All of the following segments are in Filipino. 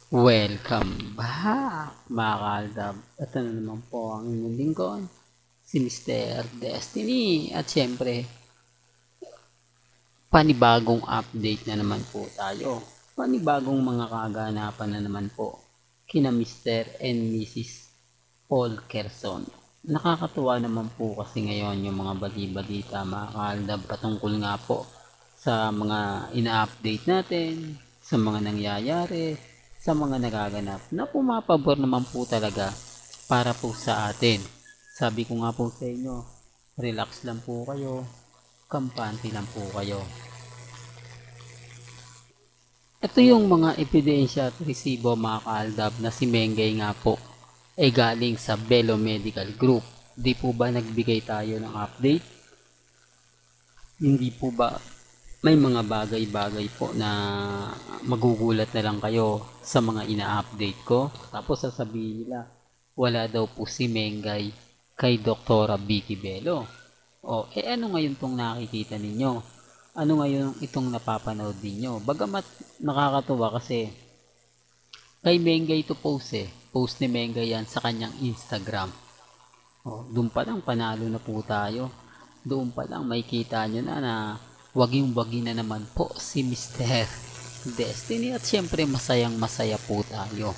Welcome back mga kaaldab. Ito na naman po ang inyong lingkod, si Mr. Destiny. At syempre, panibagong update na naman po tayo. Panibagong mga kaganapan na naman po kina Mr. and Mrs. Paul Kerson. Nakakatuwa naman po kasi ngayon yung mga bali-balita mga kaaldab patungkol nga po sa mga ina-update natin, sa mga nangyayari, sa mga nagaganap na pumapabor naman po talaga para po sa atin. Sabi ko nga po sa inyo, relax lang po kayo, kampante lang po kayo. Ito yung mga ebidensya at resibo mga kaaldab na si Mengay nga po ay galing sa Belo Medical Group. Di po ba nagbigay tayo ng update? Hindi po ba may mga bagay-bagay po na magugulat na lang kayo sa mga ina-update ko? Tapos sasabihin nila, wala daw po si Mengay kay Doktora Vicky Bello. Ano ngayon tong nakikita ninyo? Ano ngayon itong napapanood ninyo? Bagamat nakakatuwa kasi kay Mengay to post Post ni Mengay yan sa kanyang Instagram. Doon pa lang panalo na po tayo. Doon pa lang may kita nyo na waging-wagi na naman po si Mr. Destiny at syempre masayang masaya po tayo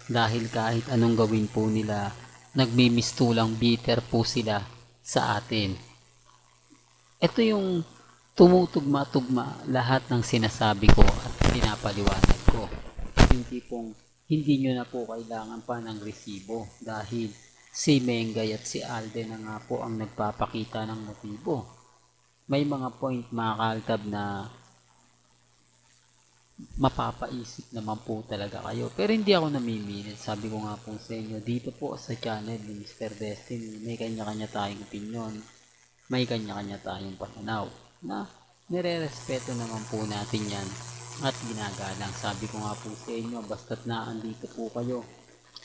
dahil kahit anong gawin po nila nagmimistulang bitter po sila sa atin. Ito yung tumutugma-tugma lahat ng sinasabi ko at pinapaliwanag ko. Hindi pong hindi nyo na po kailangan pa ng resibo dahil si Mengay at si Alden na nga po ang nagpapakita ng motibo. May mga point mga kaltab na mapapaisip naman po talaga kayo. Pero hindi ako namimilit. Sabi ko nga po sa inyo, dito po sa channel ni Mr. Destiny, may kanya-kanya tayong opinion. May kanya-kanya tayong pananaw na nire-respeto naman po natin yan at ginagalang. Sabi ko nga po sa inyo, basta't na andito po kayo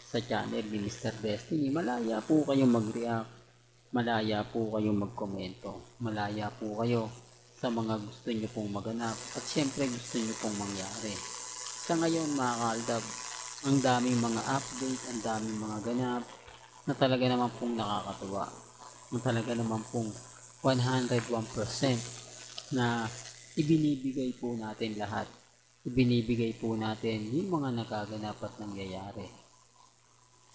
sa channel ni Mr. Destiny, malaya po kayong mag-react, malaya po kayong magkomento, malaya po kayo sa mga gusto nyo pong maganap at syempre gusto nyo pong mangyari. Sa ngayon mga kaaldab, ang daming mga update, ang daming mga ganap na talaga naman pong nakakatuwa, na talaga naman pong 101% na ibinibigay po natin lahat. Ibinibigay po natin yung mga nagaganap at nangyayari.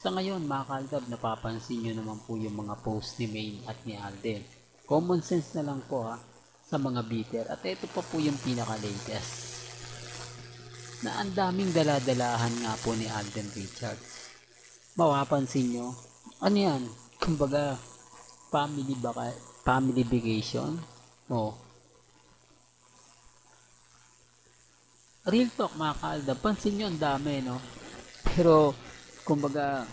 Sa ngayon mga kaaldab, napapansin nyo naman po yung mga post ni Maine at ni Alden. Common sense na lang po sa mga bitter. At ito pa po yung pinaka-latest na ang daming daladalahan nga po ni Alden Richards. Mapapansin nyo, ano yan? Kumbaga, family vacation? Real talk mga kaaldab, pansin nyo ang dami, no? Pero, kumbaga,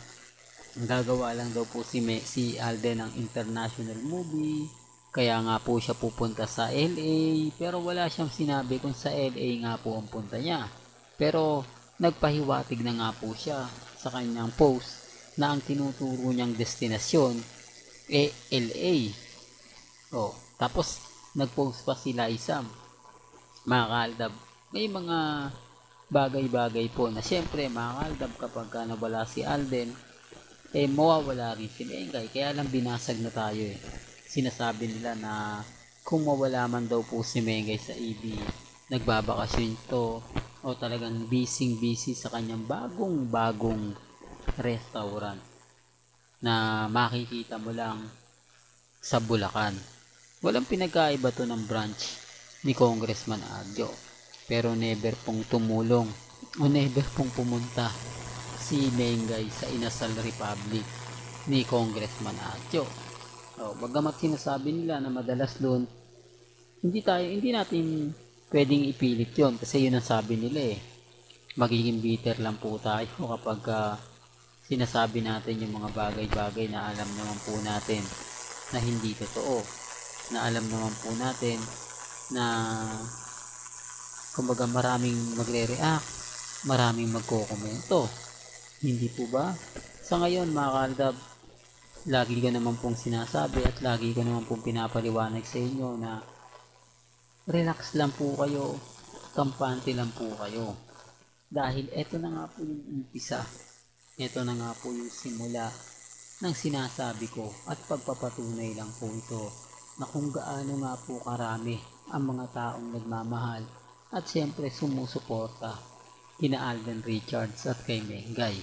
gagawa lang daw po si Alden ng international movie, kaya nga po siya pupunta sa LA, pero wala siyang sinabi kung sa LA nga po ang punta niya. Pero nagpahiwatig na nga po siya sa kanyang post na ang tinuturo niyang destinasyon LA. Tapos nagpost pa sila isang mga kaaldab. May mga bagay-bagay po na syempre mga kaaldab kapag nawala si Alden, mawawala rin si Mengay. Kaya lang binasag na tayo Sinasabi nila na kung mawala man daw po si Mengay sa EB, nagbabakasyon to o talagang busy sa kanyang bagong restaurant na makikita mo lang sa Bulacan. Walang pinagkaiba to ng branch ni Congressman Adjo, pero never pong tumulong o never pong pumunta si Mengay sa Inasal Republic ni Congressman Adjo. Bagamat sinasabi nila na madalas doon, hindi natin pwedeng ipilit yon kasi yun ang sabi nila magiging bitter lang po tayo kapag sinasabi natin yung mga bagay-bagay na alam naman po natin na hindi totoo, na alam naman po natin na kumbaga maraming magre-react, maraming magkokomento. Hindi po ba? Sa ngayon mga kaaldab, lagi ko naman pong sinasabi at lagi ko naman pong pinapaliwanag sa inyo na relax lang po kayo, kampante lang po kayo. Dahil eto na nga po yung umpisa, eto na nga po yung simula ng sinasabi ko at pagpapatunay lang po ito na kung gaano nga po karami ang mga taong nagmamahal at siyempre sumusuporta kina Alden Richards at kay Mengay.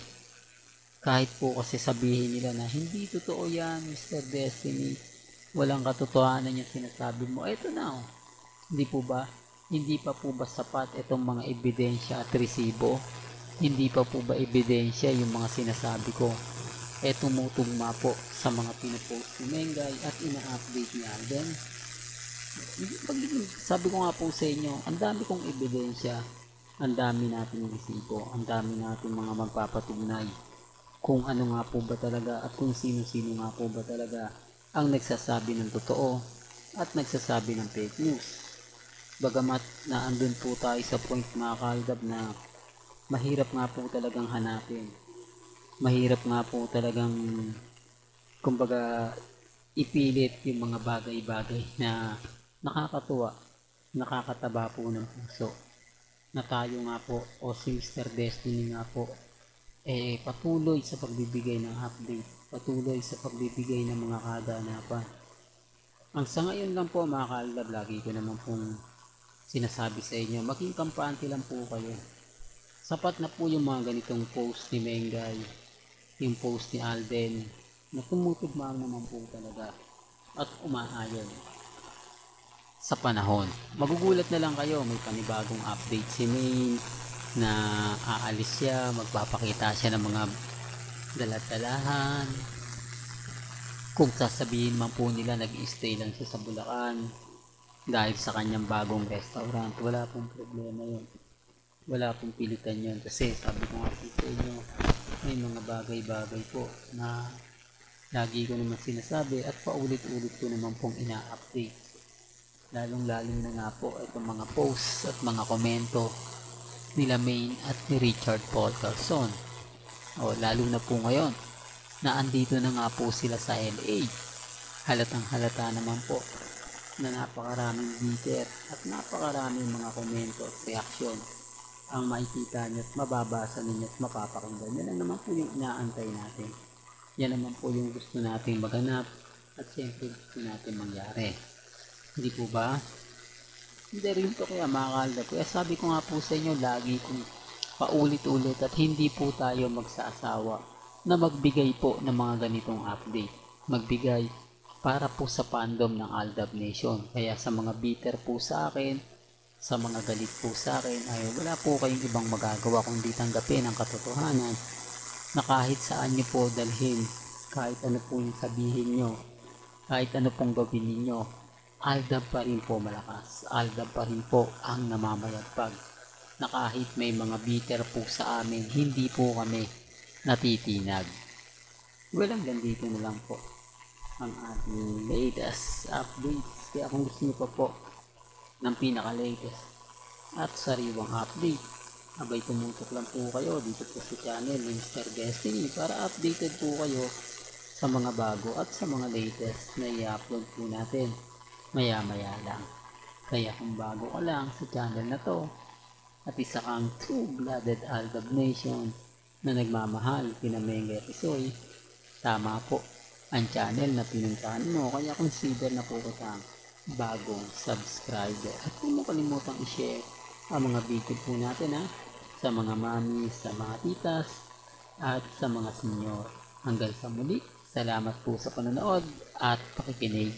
Kahit po kasi sabihin nila na hindi totoo yan, Mr. Destiny, walang katotohanan yung sinasabi mo, eto na oh. Hindi po ba? Hindi pa po ba sapat itong mga ebidensya at resibo? Hindi pa po ba ebidensya yung mga sinasabi ko? Tumutugma po sa mga pinopost ni Mengay at ina-update ni Alden. Sabi ko nga po sa inyo, ang dami kong ebidensya, ang dami nating resibo, ang dami nating mga magpapatunay kung ano nga po ba talaga at kung sino-sino nga po ba talaga ang nagsasabi ng totoo at nagsasabi ng fake news. Bagamat na andun po tayo sa point mga kaaldab na mahirap nga po talagang hanapin. Mahirap nga po talagang kumbaga ipilit yung mga bagay-bagay na nakakatuwa, nakakataba po ng puso. Na tayo nga po o si Mr. Destiny nga po patuloy sa pagbibigay ng update, patuloy sa pagbibigay ng mga kaganapan. Ang sa ngayon lang po mga kaaldab, lagi ko naman pong sinasabi sa inyo, maging kampante lang po kayo. Sapat na po yung mga ganitong post ni Mengay, yung post ni Alden, na tumutugma naman po talaga at umaayon sa panahon. Magugulat na lang kayo, may panibagong update si May na aalis siya, magpapakita siya ng mga dalat-dalahan. Kung sasabihin man po nila nag-stay lang siya sa Bulacan dahil sa kanyang bagong restaurant, wala pong problema yun. Wala pong pilitan yun kasi sabi ko nga po sa inyo, may mga bagay-bagay po na lagi ko naman sinasabi at paulit-ulit ko naman pong ina-update. Lalong-lalong na nga po itong mga posts at mga komento nila Maine at ni Richard Paul Carson. Lalo na po ngayon na andito na nga po sila sa LA. Halatang halata naman po na napakaraming bitter at napakaraming mga komento at reaksyon ang makikita nyo at mababasa ninyo at mapapakinggan. Yan naman po yung inaantay natin. Yan naman po yung gusto nating maganap at siyempre gusto natin mangyari. Hindi po ba? Hindi rin to kaya mga kaaldab. Kaya sabi ko nga po sa inyo, lagi kong paulit-ulit at hindi po tayo magsasawa na magbigay po ng mga ganitong update. Magbigay para po sa fandom ng Aldab Nation. Kaya sa mga bitter po sa akin, sa mga galit po sa akin, ay wala po kayong ibang magagawa kundi tanggapin ang katotohanan na kahit saan nyo po dalhin, kahit ano po yung sabihin nyo, kahit ano pong gawin ninyo, Aldab pa rin po malakas. Aldab pa rin po ang namamayagpag. Na kahit may mga bitter po sa amin, hindi po kami natitinag. Well, hanggang dito na lang po ang ating latest updates. Kaya kung gusto nyo pa po ng pinaka-latest at sariwang update, abay tumutok lang po kayo dito po sa channel ni Mr. Destiny para updated po kayo sa mga bago at sa mga latest na i-upload po natin maya-maya lang. Kaya kung bago ka lang sa channel na to at isa kang true-blooded Aldab Nation na nagmamahal kina Mengay at Isoy, tama po ang channel na pinuntahan mo, kaya consider na po kitang bagong subscriber. At huwag mo kalimutang i-share ang mga video po natin sa mga mami, sa mga titas, at sa mga senyor. Hanggang sa muli, salamat po sa panonood at pakikinig.